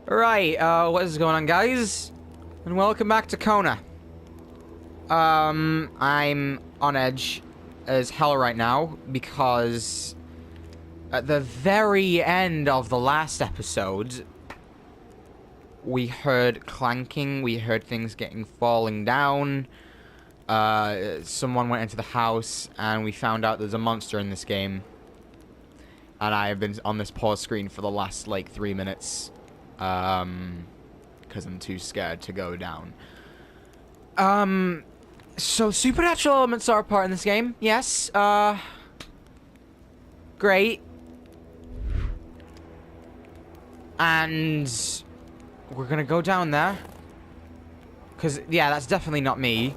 Right, what is going on, guys? And welcome back to Kona. I'm on edge as hell right now because at the very end of the last episode, we heard clanking, we heard things falling down. Someone went into the house and we found out there's a monster in this game. And I have been on this pause screen for the last, like, 3 minutes. Because I'm too scared to go down. So supernatural elements are a part in this game. Yes, great. And we're gonna go down there. Because, yeah, that's definitely not me.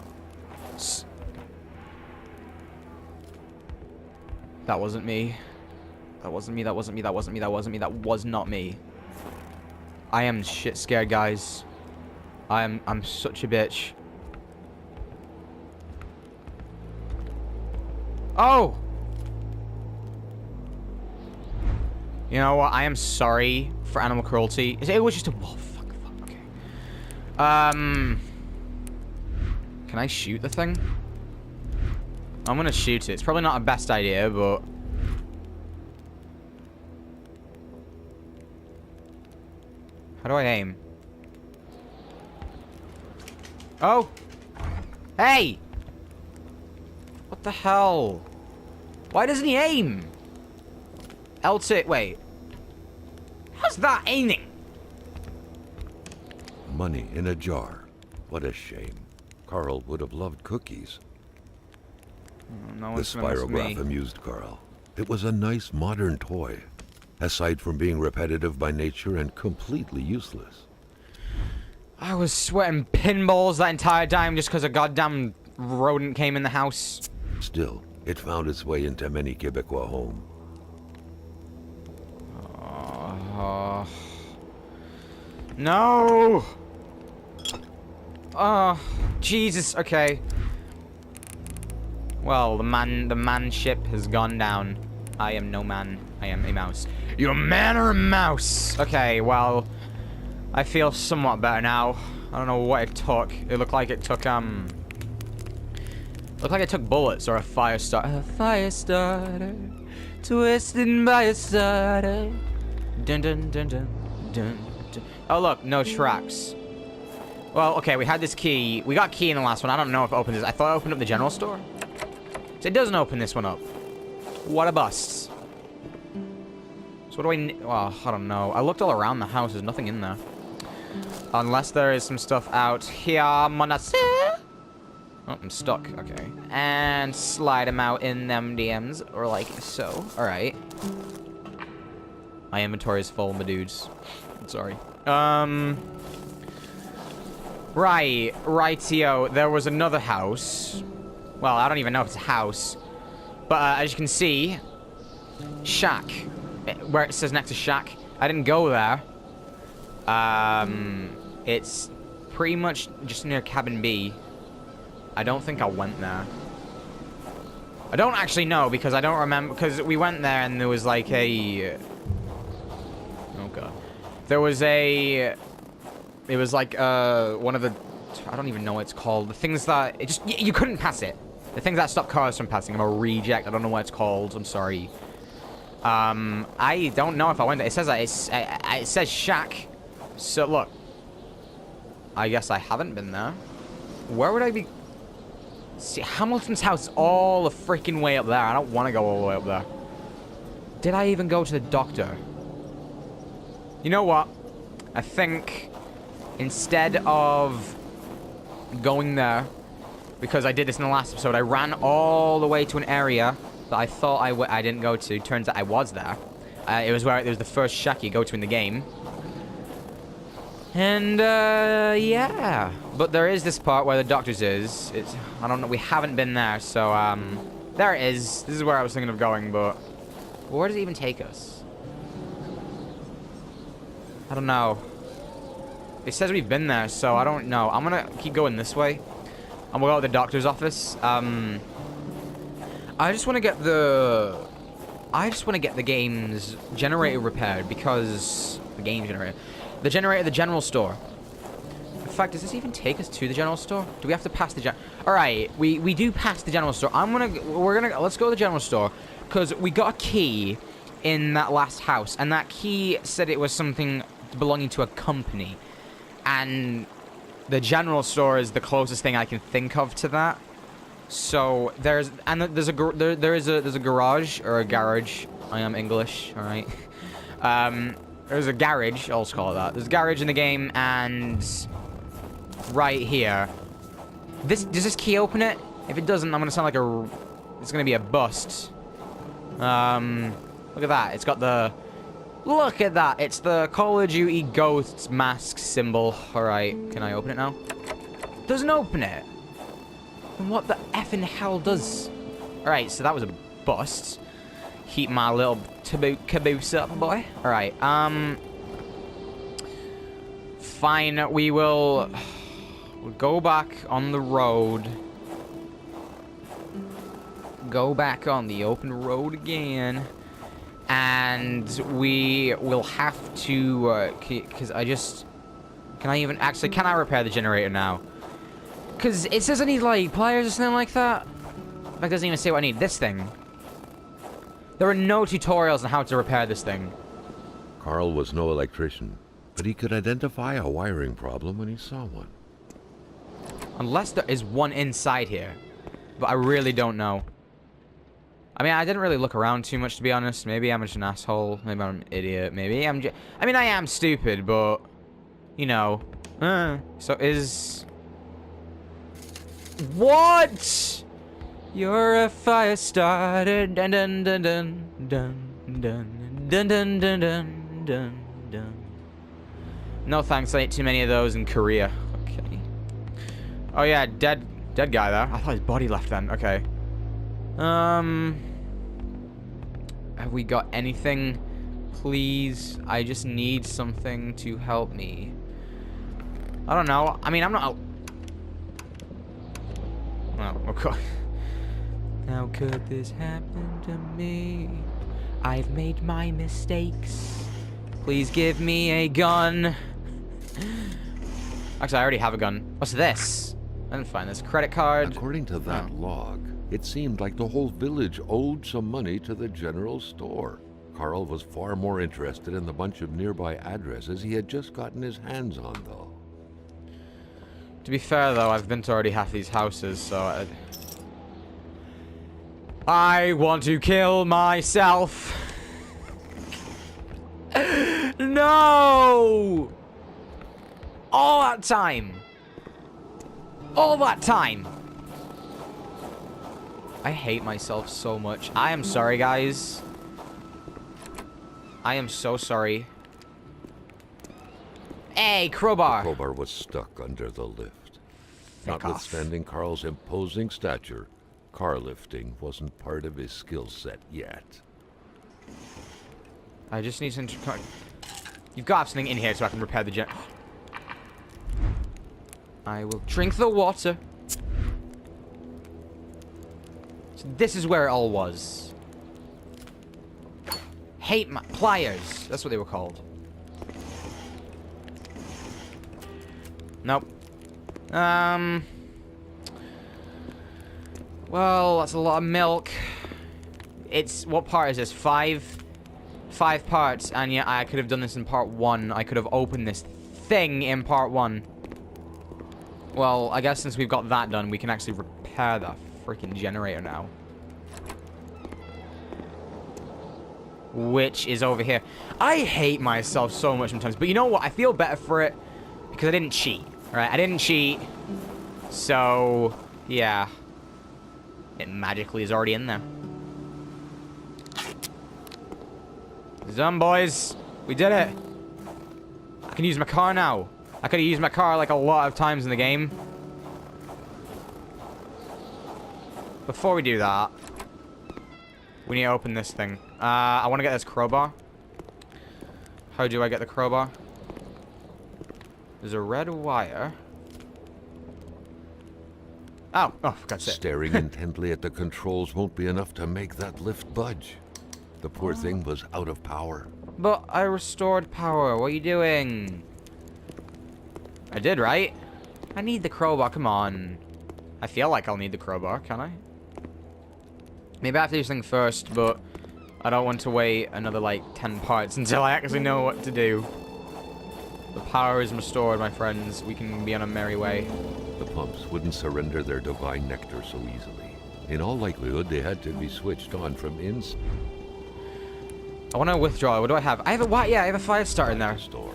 That wasn't me. That wasn't me, that wasn't me, that wasn't me, that wasn't me, that was not me. I am shit scared, guys. I'm such a bitch. Oh! You know what? I am sorry for animal cruelty. It was just a... Oh, fuck, okay. Can I shoot the thing? I'm gonna shoot it. It's probably not a best idea, but... How do I aim? Oh! Hey! What the hell? Why doesn't he aim? L2, wait. How's that aiming? Money in a jar. What a shame. Carl would have loved cookies. No The spirograph amused Carl. It was a nice modern toy. Aside from being repetitive by nature and completely useless. I was sweating pinballs that entire time just because a goddamn rodent came in the house. Still, it found its way into many Quebecois homes. No! Oh, Jesus, okay. Well, the man ship has gone down. I am no man. I am a mouse. You a man or a mouse? Okay, well, I feel somewhat better now. I don't know what it took. It looked like it took, looked like it took bullets or a fire starter. A fire starter, twisted by a starter. Dun dun dun dun dun dun. Oh, look, no tracks. Well, okay, we had this key. We got key in the last one. I don't know if it opens this. I thought it opened up the general store. So it doesn't open this one up. What a bust. So what do I... Well, I don't know. I looked all around the house. There's nothing in there. Unless there is some stuff out here. Oh, I'm stuck. Okay. And slide them out in them DMs. Or like so. Alright. My inventory is full, my dudes. I'm sorry. Right. Rightio. There was another house. Well, I don't even know if it's a house. But as you can see... Shack. Where it says next to shack. I didn't go there. It's pretty much just near cabin B. I don't think I went there. I don't actually know because I don't remember. Because we went there and there was like a... Oh god. There was a... It was like one of the... I don't even know what it's called. The things that... It just... You couldn't pass it. The things that stop cars from passing. I'm a reject. I don't know what it's called. I'm sorry. I don't know if I went there. It says that it says shack. So look. I guess I haven't been there. Where would I be? See, Hamilton's house all the freaking way up there. I don't want to go all the way up there. Did I even go to the doctor? You know what? I think instead of going there, because I did this in the last episode, I ran all the way to an area that I thought I didn't go to. Turns out I was there. It was the first shack you go to in the game. And, yeah. But there is this part where the doctor's is. I don't know. We haven't been there, so, there it is. This is where I was thinking of going, but... Where does it even take us? I don't know. It says we've been there, so I don't know. I'm gonna keep going this way. And we'll go to the doctor's office. I just want to get the... game's generator repaired because... The game's generator. The generator at the general store. In fact, does this even take us to the general store? Do we have to pass the Alright, we do pass the general store. Let's go to the general store. Because we got a key in that last house. And that key said it was something belonging to a company. And the general store is the closest thing I can think of to that. So there's a garage or a garage. I am English, all right. There's a garage. I'll just call it that. There's a garage in the game, and right here. Does this key open it? If it doesn't, I'm gonna sound like it's gonna be a bust. Look at that. It's got the. Look at that. It's the Call of Duty Ghosts mask symbol. All right. Can I open it now? Doesn't open it. And what the effing hell does? Alright, so that was a bust. Heat my little caboose up, boy. Alright, fine, we'll go back on the road. Go back on the open road again. And we will have to, because can I repair the generator now? Because it says I need, like, pliers or something like that. That doesn't even say what I need. This thing. There are no tutorials on how to repair this thing. Carl was no electrician, but he could identify a wiring problem when he saw one. Unless there is one inside here. But I really don't know. I mean, I didn't really look around too much, to be honest. Maybe I'm just an asshole. Maybe I'm an idiot. Maybe I'm just... I mean, I am stupid, but... You know. So is... What? You're a fire starter. Dun dun dun dun dun dun dun dun dun dun dun dun. No thanks, I ate too many of those in Korea. Okay. Oh yeah, dead guy there. I thought his body left then. Okay. Have we got anything? Please, I just need something to help me. I don't know. I mean, I'm not. Oh, okay. How could this happen to me? I've made my mistakes. Please give me a gun. Actually, I already have a gun. What's this? I didn't find this. Credit card. According to that log, it seemed like the whole village owed some money to the general store. Carl was far more interested in the bunch of nearby addresses he had just gotten his hands on, though. To be fair, though, I've been to already half these houses, so... I want to kill myself. No! All that time. All that time. I hate myself so much. I am sorry, guys. I am so sorry. Hey, crowbar. The crowbar was stuck under the lift. Fuck Notwithstanding Carl's imposing stature, car lifting wasn't part of his skill set yet. I just need some... You've got something in here so I can repair the gen... I will drink the water. So this is where it all was. Hate my... Pliers. That's what they were called. Nope. Well, that's a lot of milk. It's... What part is this? Five parts. And yeah, I could have done this in part 1. I could have opened this thing in part 1. Well, I guess since we've got that done, we can actually repair that freaking generator now. Which is over here. I hate myself so much sometimes. But you know what? I feel better for it. Because I didn't cheat. Alright, I didn't cheat. So, yeah. It magically is already in there. It's done, boys. We did it. I can use my car now. I could have used my car like a lot of times in the game. Before we do that, we need to open this thing. I want to get this crowbar. How do I get the crowbar? There's a red wire. Oh, for God's sake. Staring intently at the controls won't be enough to make that lift budge. The poor thing was out of power. But I restored power. What are you doing? I did, right? I need the crowbar, come on. I feel like I'll need the crowbar, can I? Maybe I have to do this thing first, but I don't want to wait another, like, 10 parts until I actually know what to do. The power is restored, my friends. We can be on a merry way. The pumps wouldn't surrender their divine nectar so easily. In all likelihood, they had to be switched on from inside. I want to withdraw. What do I have? I have a what? Yeah, I have a fire starter in there. Store.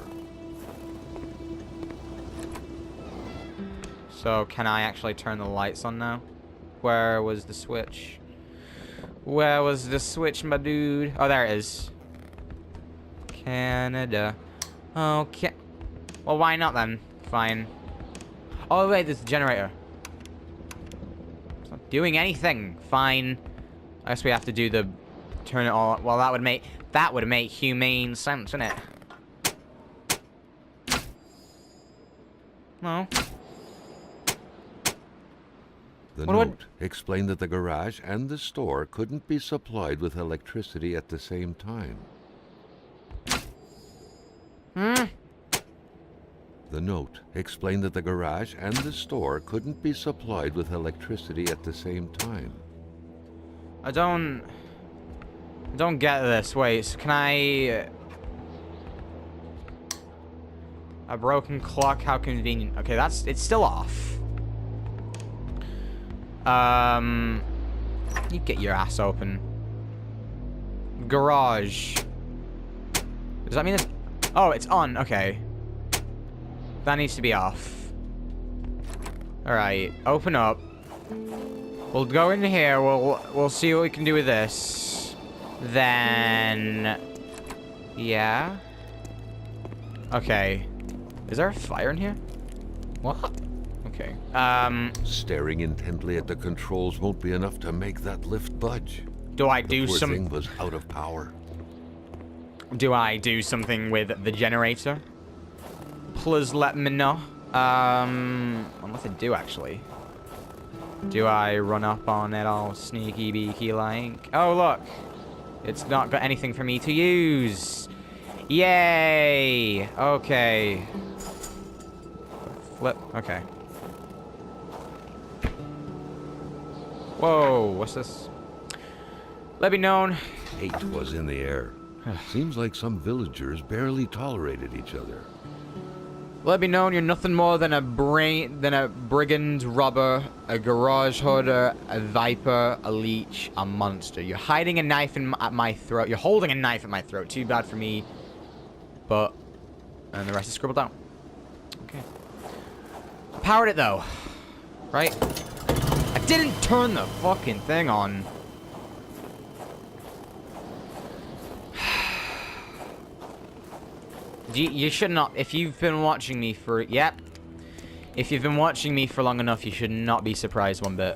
So, can I actually turn the lights on now? Where was the switch? Where was the switch, my dude? Oh, there it is. Canada. Okay. Well, why not then? Fine. Oh, wait, there's the generator. It's not doing anything. Fine. I guess we have to do the... Turn it all... Well, that would make humane sense, wouldn't it? No. The note explained that the garage and the store couldn't be supplied with electricity at the same time. The note explained that the garage and the store couldn't be supplied with electricity at the same time. I don't get this. Wait, can I... A broken clock, how convenient. Okay, it's still off. You get your ass open. Garage. Does that mean it's... Oh, it's on. Okay. That needs to be off. Alright, open up. We'll go in here. We'll see what we can do with this. Then... Yeah? Okay. Is there a fire in here? What? Okay. Staring intently at the controls won't be enough to make that lift budge. Do I do The some... thing was out of power. Do I do something with the generator? Please let me know. Unless I do, actually. Do I run up on it all sneaky beaky like? Oh, look. It's not got anything for me to use. Yay! Okay. Flip. Okay. Whoa, what's this? Let me known. Hate was in the air. Seems like some villagers barely tolerated each other. Let me known you're nothing more than a brigand, robber, a garage hoarder, a viper, a leech, a monster. You're hiding a knife at my throat. You're holding a knife at my throat. Too bad for me. But... And the rest is scribbled down. Okay. I powered it, though. Right? I didn't turn the fucking thing on. You should not, if you've been watching me for, yep. If you've been watching me for long enough, you should not be surprised one bit.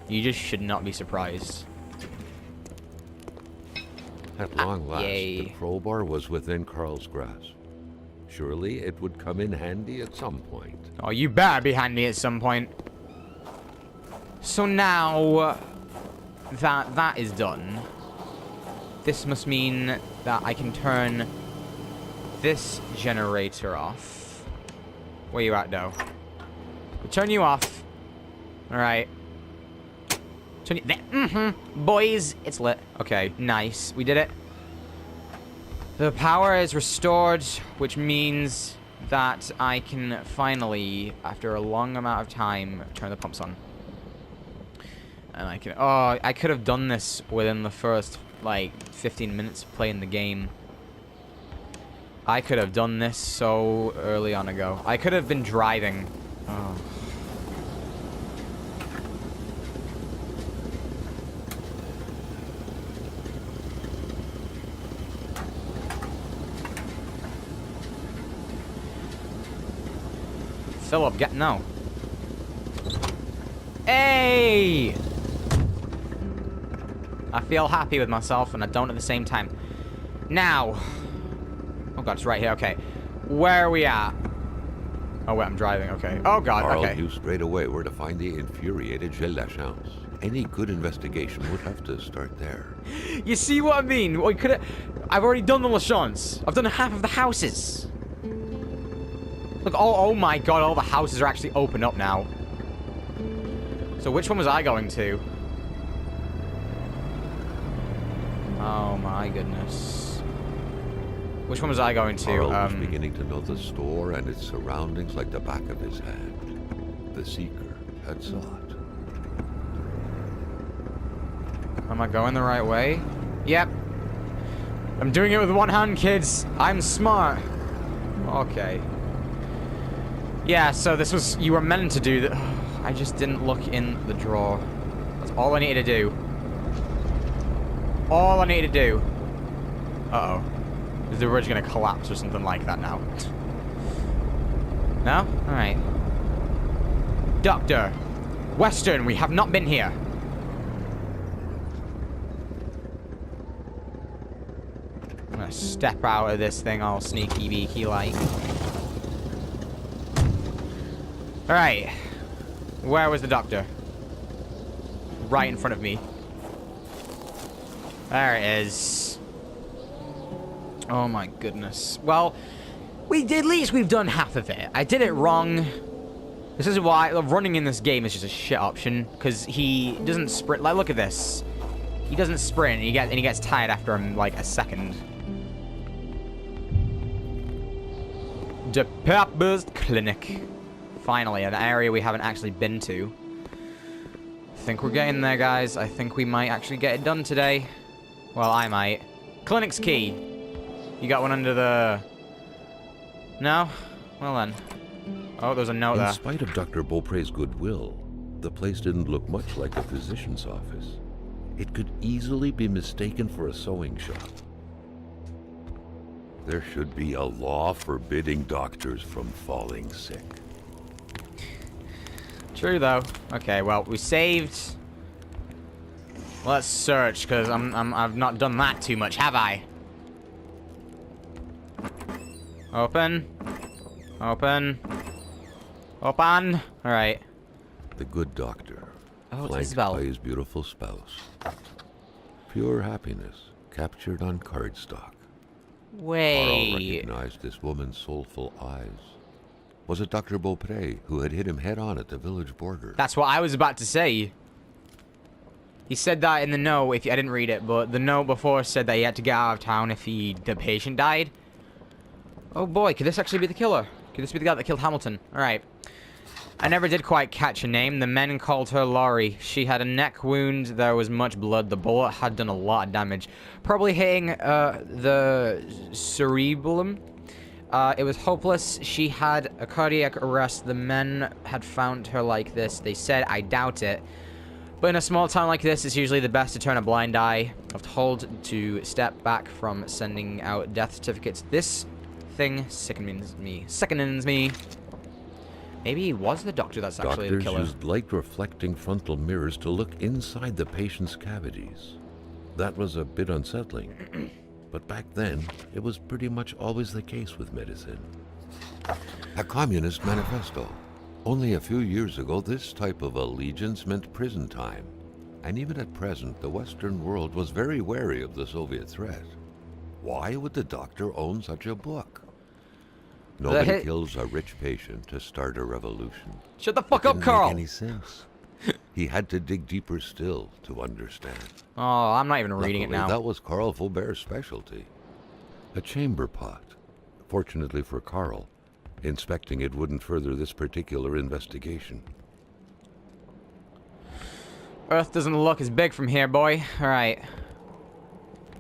You just should not be surprised. At long last, yay. the crowbar was within Carl's grasp. Surely it would come in handy at some point. Oh, you better be handy at some point. So now that that is done, this must mean that I can turn this generator off. Where you at, though? We'll turn you off. Alright. Turn you... Boys, it's lit. Okay, nice. We did it. The power is restored, which means that I can finally, after a long amount of time, turn the pumps on. And I can... Oh, I could have done this within the first, like, 15 minutes of playing the game. I could have done this so early on ago. I could have been driving. Oh. Philip, get no. Hey! I feel happy with myself, and I don't at the same time. Now. Oh god, it's right here. Okay. Where are we at? Oh wait, I'm driving. Okay. Oh god, Carl okay. knew straight away where to find the infuriated Gerald Regan. Any good investigation would have to start there. You see what I mean? I've already done the Lachance. I've done half of the houses. Look, oh my god, all the houses are actually open up now. So which one was I going to? Oh my goodness. Which one was I going to? Carl was beginning to know the store and its surroundings like the back of his hand. The seeker had sought. Am I going the right way? Yep. I'm doing it with one hand, kids. I'm smart. Okay. Yeah, so this was... You were meant to do that. I just didn't look in the drawer. That's all I needed to do. All I need to do. Uh-oh. Is the bridge gonna collapse or something like that now? No? Alright. Doctor. Western, we have not been here. I'm gonna step out of this thing all sneaky beaky like. Alright. Where was the doctor? Right in front of me. There it is. Oh my goodness. Well, at least we've done half of it. I did it wrong. This is why running in this game is just a shit option, because he doesn't sprint. Like, look at this. He doesn't sprint, and he gets tired after like a second. The Pepper's Clinic. Finally, an area we haven't actually been to. I think we're getting there, guys. I think we might actually get it done today. Well, I might. Clinic's key. You got one under the... No? Well then. Oh, there's a note there. In spite of Dr. Beaupré's goodwill, the place didn't look much like a physician's office. It could easily be mistaken for a sewing shop. There should be a law forbidding doctors from falling sick. True, though. Okay, well, we saved. Let's search, because I've not done that too much, have I? Open. Open. Open. Alright. The good doctor, flanked Isabel. by his beautiful spouse. Pure happiness, captured on cardstock. Carl Wait. recognized this woman's soulful eyes. Was it Dr. Beaupré who had hit him head-on at the village border? That's what I was about to say. He said that in the note, if I didn't read it, but the note before said that he had to get out of town if the patient died. Oh boy, could this actually be the killer? Could this be the guy that killed Hamilton? Alright. I never did quite catch her name. The men called her Laurie. She had a neck wound. There was much blood. The bullet had done a lot of damage. Probably hitting the cerebellum. It was hopeless. She had a cardiac arrest. The men had found her like this. They said, I doubt it. But in a small town like this, it's usually the best to turn a blind eye. I've told to step back from sending out death certificates. This thing sickens me. Sickens me. Maybe he was the doctor that's actually the killer. Doctors used light-reflecting frontal mirrors to look inside the patient's cavities. That was a bit unsettling. But back then, it was pretty much always the case with medicine. A communist manifesto. Only a few years ago, this type of allegiance meant prison time. And even at present, the Western world was very wary of the Soviet threat. Why would the doctor own such a book? Nobody kills a rich patient to start a revolution. Shut the fuck up, Carl! Didn't make any sense. He had to dig deeper still to understand. Oh, I'm not even reading it now. That was Carl Faubert's specialty. A chamber pot. Fortunately for Carl, inspecting it wouldn't further this particular investigation. Earth doesn't look as big from here, boy. Alright.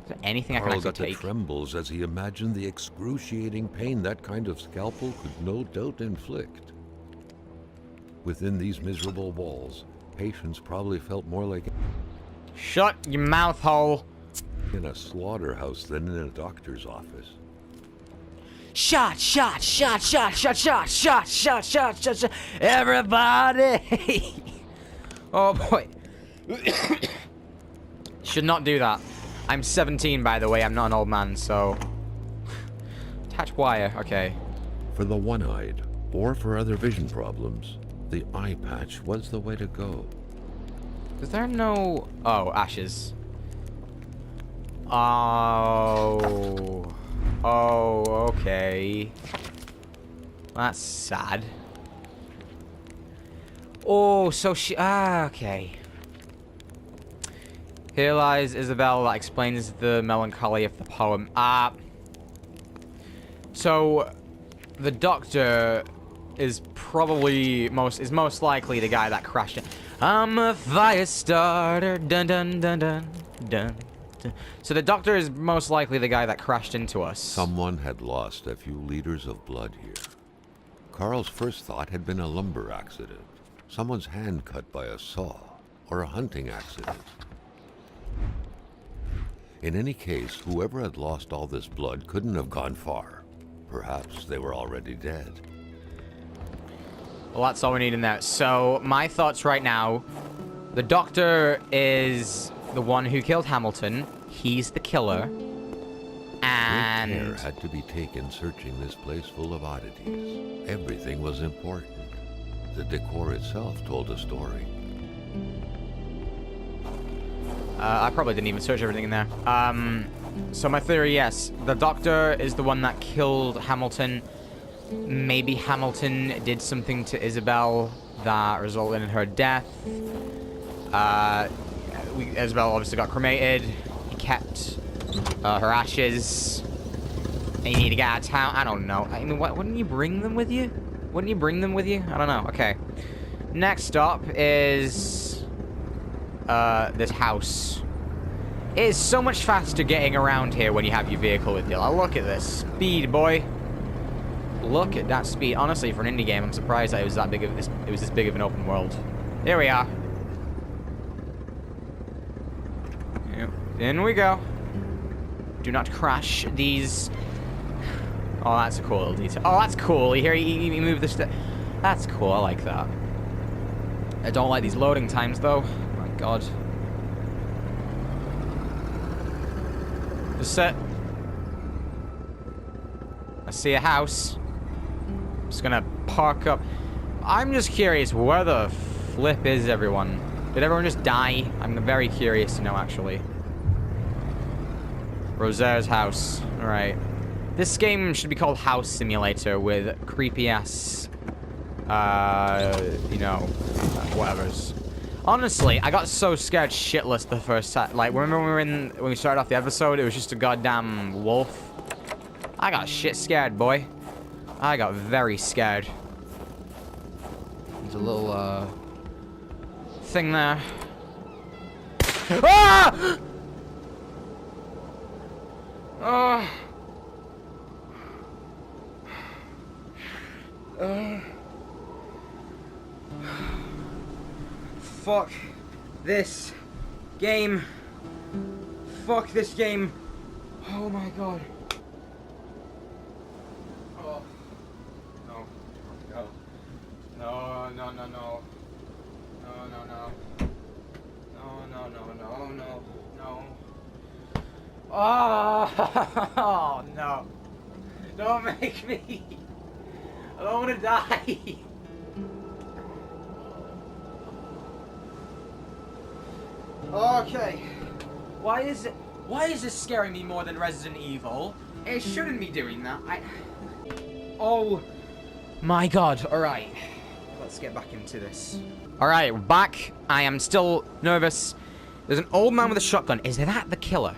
Is there anything I can Carl actually got take? the trembles as he imagined the excruciating pain that kind of scalpel could no doubt inflict. Within these miserable walls, patients probably felt more like Shut your mouth hole. in a slaughterhouse than in a doctor's office. Shot, shot, shot, shot, shot, shot, shot, shot, shot, shot, shot. Everybody! Oh boy. Should not do that. I'm 17, by the way. I'm not an old man, so... Attach wire. Okay. For the one-eyed, or for other vision problems, the eye patch was the way to go. Is there no... Oh, ashes. Oh... Oh, okay. That's sad. Oh, so she... Ah, okay. Here lies Isabel that explains the melancholy of the poem. So, the doctor is probably most likely the guy that crashed it. I'm a fire starter, dun dun dun dun dun. So the doctor is most likely the guy that crashed into us. Someone had lost a few liters of blood here. Carl's first thought had been a lumber accident. Someone's hand cut by a saw, or a hunting accident. In any case, whoever had lost all this blood couldn't have gone far. Perhaps they were already dead. Well, that's all we need in there. So, my thoughts right now, the doctor is the one who killed Hamilton. He's the killer. And... Great care had to be taken searching this place full of oddities. Everything was important. The decor itself told a story. I probably didn't even search everything in there. So my theory, yes, the doctor is the one that killed Hamilton. Maybe Hamilton did something to Isabel that resulted in her death. Isabel obviously got cremated. He kept her ashes. And you need to get out of town. I don't know. I mean, wouldn't you bring them with you? Wouldn't you bring them with you? I don't know. Okay. Next stop is this house. It is so much faster getting around here when you have your vehicle with you. Like, look at this speed, boy. Look at that speed. Honestly, for an indie game, I'm surprised that it was that big of this. It was this big of an open world. Here we are. Yep. In we go. Do not crash these. Oh, that's a cool little detail. Oh, that's cool. You hear he moved this. That's cool. I like that. I don't like these loading times, though. Oh my God. Just sit. I see a house. I'm just gonna park up. I'm just curious, where the flip is everyone? Did everyone just die? I'm very curious to know, actually. Rosaire's house. Alright. This game should be called House Simulator with creepy-ass, you know, whatever's. Honestly, I got so scared shitless the first time. Like, remember when we started off the episode, it was just a goddamn wolf? I got shit scared, boy. I got very scared. There's a little, thing there. Ah! Oh. Fuck this game. Fuck this game. Oh my God. Oh. No. No. No, no, no, no. No, no, no. No, no, no, no, no, no. Oh, no. Don't make me. I don't want to die. Okay. Why is this scaring me more than Resident Evil? It shouldn't be doing that. Oh my God. Alright. Let's get back into this. Alright, we're back. I am still nervous. There's an old man with a shotgun. Is that the killer?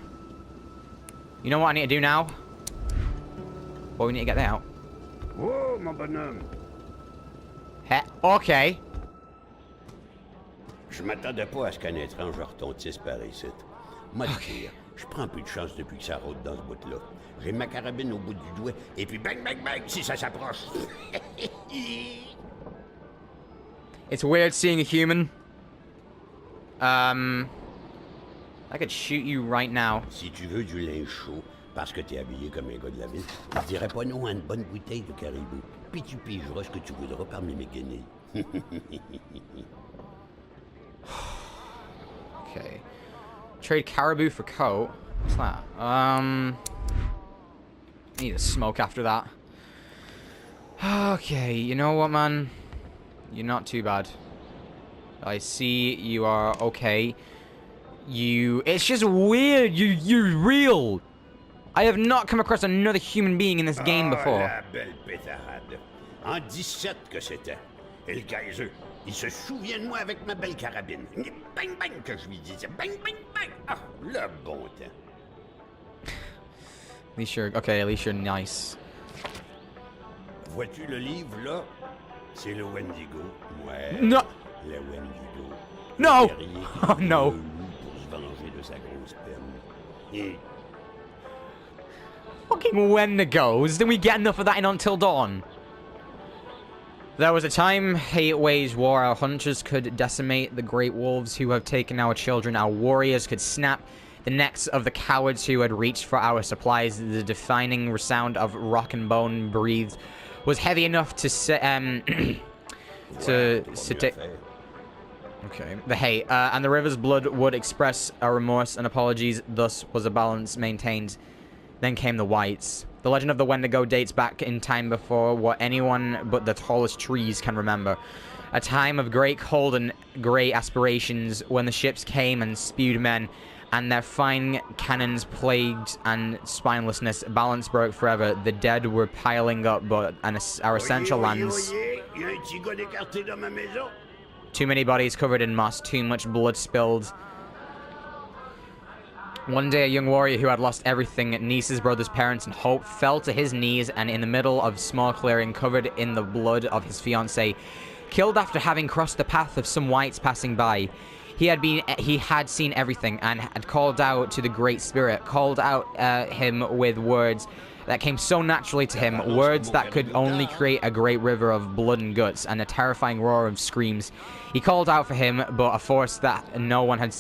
You know what I need to do now? Well, we need to get that out. Oh, mon bonhomme. Okay. Je m'attendais pas à ce qu'un étrange retentisse par ici. Moi, dire, je prends plus de chance depuis que ça rôde dans ce bout-là. J'ai ma carabine au bout du doigt, et puis bang, bang, bang, si ça s'approche. It's weird seeing a human. I could shoot you right now. Si tu veux du linge chaud, parce que t'es habillé comme un gars de la ville, je dirais pas non à une bonne bouteille de caribou. Puis tu pigeras ce que tu voudras parmi mes guenilles. Okay. Trade caribou for coat. What's that? Need a smoke after that. Okay, you know what, man? You're not too bad. I see you are okay. It's just weird. You're real. I have not come across another human being in this game before. La belle pétarade. En 17 que c'était. Et le Kaiser, il se souvient de moi avec ma belle carabine. Bang bang que je lui disais. Bang bang bang. Ah, le bon temps. At least you're... Okay, at least you're nice. Vois-tu le livre, là? C'est le Wendigo. Ouais. No! Le Wendigo. No! Le guerrier Oh, no. qui pour se venger de sa grosse peine. Et Fucking Wendigos. Didn't we get enough of that in Until Dawn? There was a time hate waged war. Our hunters could decimate the great wolves who have taken our children. Our warriors could snap the necks of the cowards who had reached for our supplies. The deafening sound of rock and bone breathed was heavy enough to sedate. Okay. The hate and the river's blood would express our remorse and apologies. Thus was a balance maintained. Then came the whites. The legend of the Wendigo dates back in time before what anyone but the tallest trees can remember. A time of great cold and grey aspirations when the ships came and spewed men, and their fine cannons plagued and spinelessness. Balance broke forever. The dead were piling up, but our essential lands... Too many bodies covered in moss, too much blood spilled. One day, a young warrior who had lost everything, nieces, brothers, parents, and hope, fell to his knees and in the middle of a small clearing covered in the blood of his fiancée, killed after having crossed the path of some whites passing by. He had seen everything and had called out to the Great Spirit, called out him with words that came so naturally to him, words that could only create a great river of blood and guts and a terrifying roar of screams. He called out for him, but a force that no one had...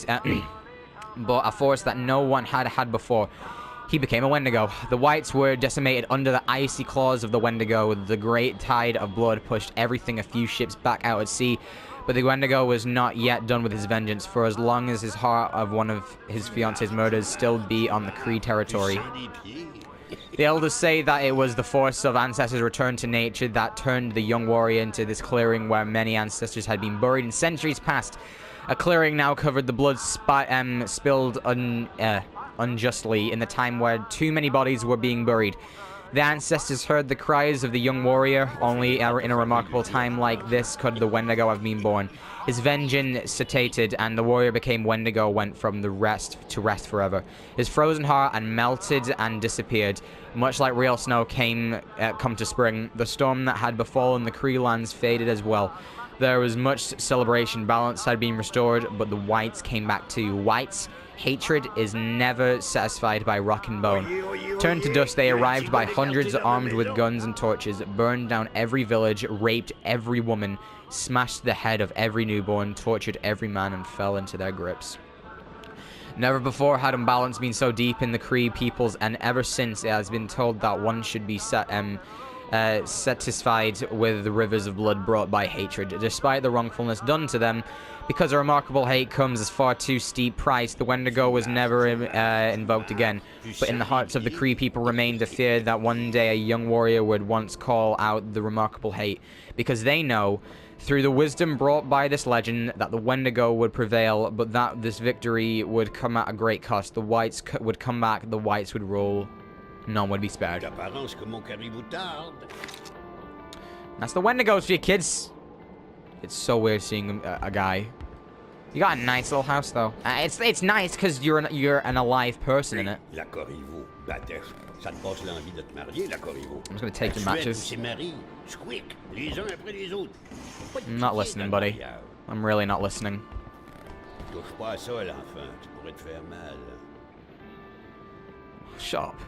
had before. He became a Wendigo. The whites were decimated under the icy claws of the Wendigo. The great tide of blood pushed everything a few ships back out at sea, but the Wendigo was not yet done with his vengeance, for as long as his heart of one of his fiancée's murders still be on the Cree territory. The elders say that it was the force of ancestors' return to nature that turned the young warrior into this clearing where many ancestors had been buried in centuries past. A clearing now covered the blood spilled unjustly in the time where too many bodies were being buried. The ancestors heard the cries of the young warrior. Only in a remarkable time like this could the Wendigo have been born. His vengeance satiated, and the warrior became Wendigo, went from the rest to rest forever. His frozen heart and melted and disappeared. Much like real snow come to spring, the storm that had befallen the Cree lands faded as well. There was much celebration. Balance had been restored, but the whites came back too. Whites' hatred is never satisfied by rock and bone. Turned to dust, they arrived by hundreds armed with guns and torches, burned down every village, raped every woman, smashed the head of every newborn, tortured every man, and fell into their grips. Never before had imbalance been so deep in the Cree peoples, and ever since it has been told that one should be satisfied with the rivers of blood brought by hatred, despite the wrongfulness done to them. Because a remarkable hate comes as far too steep price, the Wendigo was never invoked again. But in the hearts of the Cree people remained a fear that one day a young warrior would once call out the remarkable hate, because they know, through the wisdom brought by this legend, that the Wendigo would prevail, but that this victory would come at a great cost. The whites would come back, the whites would rule. None would be spared. That's the Wendigos for you, kids. It's so weird seeing a guy. You got a nice little house, though. It's nice because you're an alive person in it. I'm just gonna take the matches. I'm not listening, buddy. I'm really not listening. Shut up.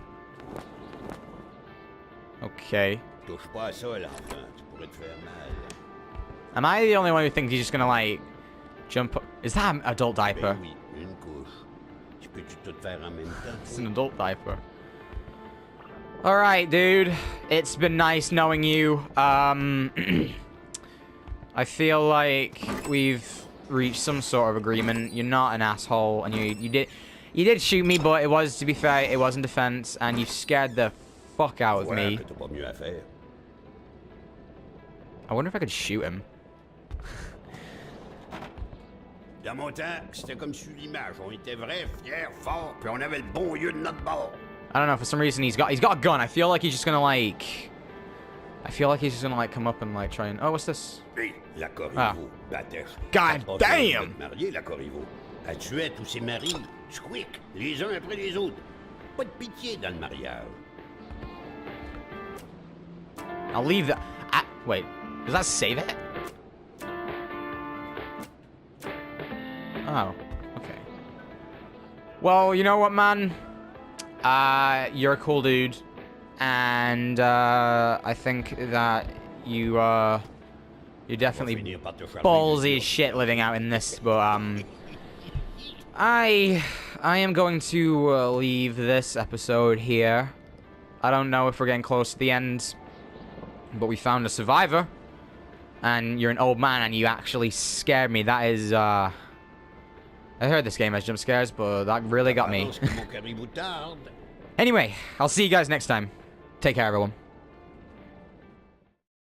Okay. Am I the only one who thinks he's just gonna, like, jump up? Is that an adult diaper? It's an adult diaper. Alright, dude. It's been nice knowing you. I feel like we've reached some sort of agreement. You're not an asshole, and you did shoot me, but it was, to be fair, it wasn't defense, and you scared the fuck out of me. I wonder if I could shoot him. Dans mon temps, c'était comme sur l'image. On était vrais, fiers, forts, puis on avait le bon lieu de notre bord. I don't know, for some reason he's got a gun. I feel like he's just gonna like... come up and like try and... Oh, what's this? Hé, la Corriveau, Ah. Batters. God damn! Marié, la Corriveau. Elle tuait tous ses maris, squick, les uns après les autres. Pas de pitié dans le mariage. I'll leave that... wait, does that save it? Oh, okay. Well, you know what, man? You're a cool dude. And, I think that you're definitely ballsy as shit living out in this, but, I am going to leave this episode here. I don't know if we're getting close to the end, but we found a survivor, and you're an old man, and you actually scared me. That is, I heard this game has jump scares, but that really got me. Anyway, I'll see you guys next time. Take care, everyone.